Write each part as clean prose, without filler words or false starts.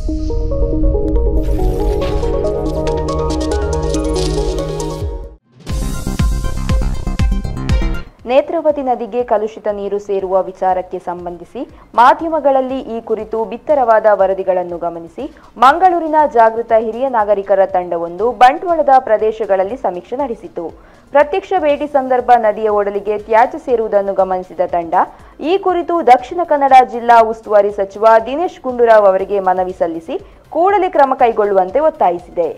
ನೇತ್ರಾವತಿ ನದಿಗೆ ಕಲುಷಿತ ನೀರು ಸೇರುವ ವಿಚಾರಕ್ಕೆ ಸಂಬಂಧಿಸಿ ಮಾಧ್ಯಮಗಳಲ್ಲಿ ಈ ಕುರಿತು ಬಿತ್ತರವಾದ ವರದಿಗಳನ್ನು ಗಮನಿಸಿ ಮಂಗಳೂರಿನ ಜಾಗೃತ ಹಿರಿಯ ನಾಗರಿಕರ ತಂಡವೊಂದು ಬಂಟ್ವಾಳದ ಪ್ರದೇಶಗಳಲ್ಲಿ ಸಮೀಕ್ಷೆ ನಡೆಸಿತು. ಪ್ರತ್ಯಕ್ಷ ಭೇಟಿ ಸಂದರ್ಭ ನದಿಯ ಒಡಲಿಗೆ ತ್ಯಾಜ್ಯ ಸೇರುವುದನ್ನು ಗಮನಿಸಿದ ತಂಡ ಈ ಕುರಿತು ದಕ್ಷಿಣ ಕನ್ನಡ ಜಿಲ್ಲಾ ಉಸ್ತುವಾರಿ ಸಚಿವ ದಿನೇಶ್ ಗುಂಡೂರಾವ್ ಅವರಿಗೆ ಮನವಿ ಸಲ್ಲಿಸಿ ಕೂಡಲೇ ಕ್ರಮ ಕೈಗೊಳ್ಳುವಂತೆ ಒತ್ತಾಯಿಸಿದೆ.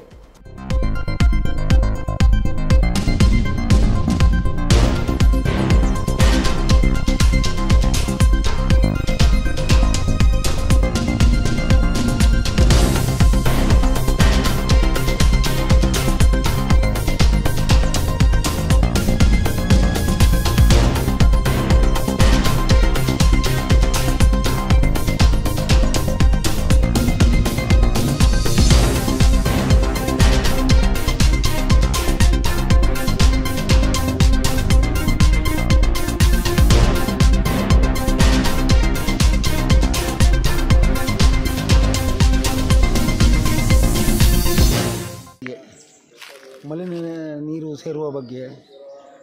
ಮಲಿನ ನೀರು ಸೇರುವ ಬಗ್ಗೆ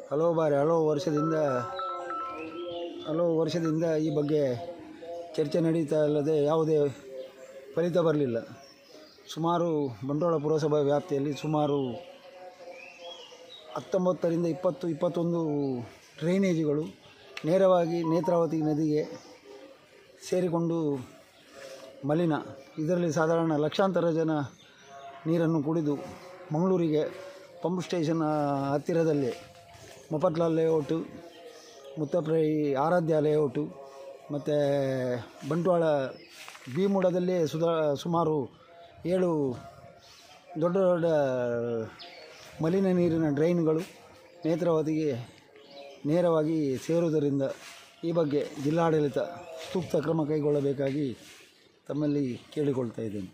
ಹಲವು ವರ್ಷದಿಂದ ಈ ಬಗ್ಗೆ ಚರ್ಚೆ ನಡೀತಾ ಇಲ್ಲದೆ ಯಾವುದೇ ಫಲಿತ ಬರಲಿಲ್ಲ. ಸುಮಾರು ಬಂಟ್ವಾಳ ಪುರಸಭಾ ವ್ಯಾಪ್ತಿಯಲ್ಲಿ ಸುಮಾರು 19ರಿಂದ 21 ಡ್ರೈನೇಜುಗಳು ನೇರವಾಗಿ ನೇತ್ರಾವತಿ ನದಿಗೆ ಸೇರಿಕೊಂಡು ಮಲಿನ. ಇದರಲ್ಲಿ ಸಾಧಾರಣ ಲಕ್ಷಾಂತರ ಜನ ನೀರನ್ನು ಕುಡಿದು ಮಂಗಳೂರಿಗೆ ಪಂಪ್ ಸ್ಟೇಷನ್ ಹತ್ತಿರದಲ್ಲೇ ಮೊಪತ್ಲಾಲ್ ಲೇಔಟು, ಮುತ್ತಪ್ರೈ ಆರಾಧ್ಯ ಲೇಔಟು ಮತ್ತು ಬಂಟ್ವಾಳ ಭೀಮೂಡದಲ್ಲೇ ಸುಮಾರು 7 ದೊಡ್ಡ ದೊಡ್ಡ ಮಲಿನ ನೀರಿನ ಡ್ರೈನ್ಗಳು ನೇತ್ರಾವತಿಗೆ ನೇರವಾಗಿ ಸೇರುವುದರಿಂದ ಈ ಬಗ್ಗೆ ಜಿಲ್ಲಾಡಳಿತ ಸೂಕ್ತ ಕ್ರಮ ಕೈಗೊಳ್ಳಬೇಕಾಗಿ ತಮ್ಮಲ್ಲಿ ಕೇಳಿಕೊಳ್ತಾ ಇದ್ದೇನೆ.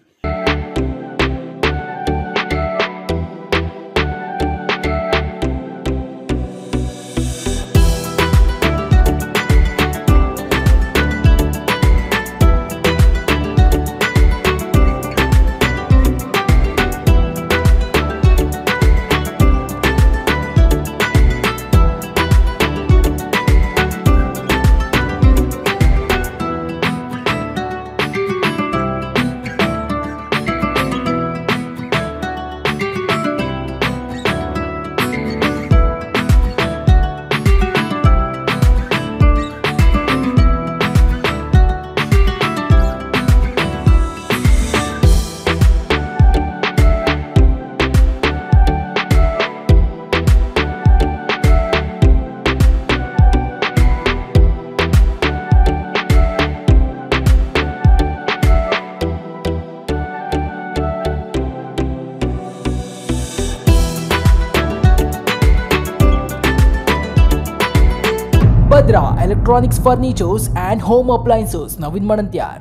Badra Electronics Furnitures and Home Appliances, Navin Manantyar.